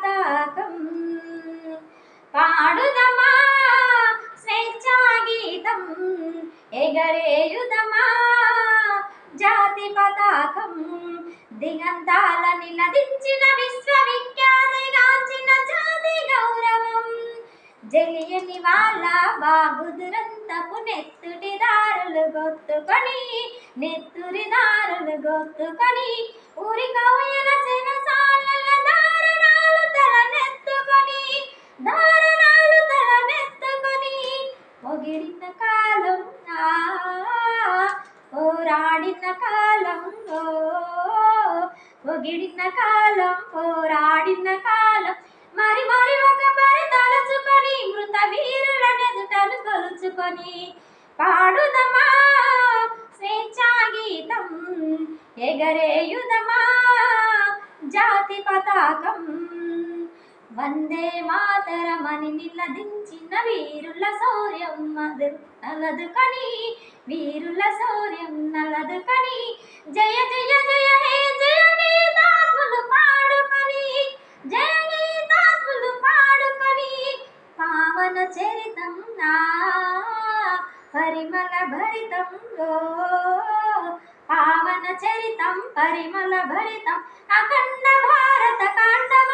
పతాకం పాడుదమా స్వేచ్ఛా గీతం ఎగరేయుదమా జాతి పతాకం దిగంతాల నిలదించిన విశ్వవిఖ్యాతిగాంచిన జాతి గౌరవం జలియని వాళ్ళ బాగుదురంతపు నెత్తురి దారులు గొత్తుకొని ఊరి కౌయల సెనసాల దారుణాలు తలనెత్తుకొని పొగిడిన కాలం పోరాడిన కాలం పొగిడిన కాలం పోరాడిన కాలం మరి మరి ఒక మరి తలుచుకొని మృత వీరులనెదుటను కొలుచుకొని పాడుదమా స్వేచ్ఛా గీతం ఎగరేయుదమా జాతి పతాకం వందే మాతరమని నిలదించిన వీరుల శౌర్యం నలదుకని జయ జయ జయ హే జయ గీతాత్ములు పాడుకొని పావన చరితం నా పరిమళ భరితం పావన చరితం పరిమళ భరితం అఖండ భారత కాండం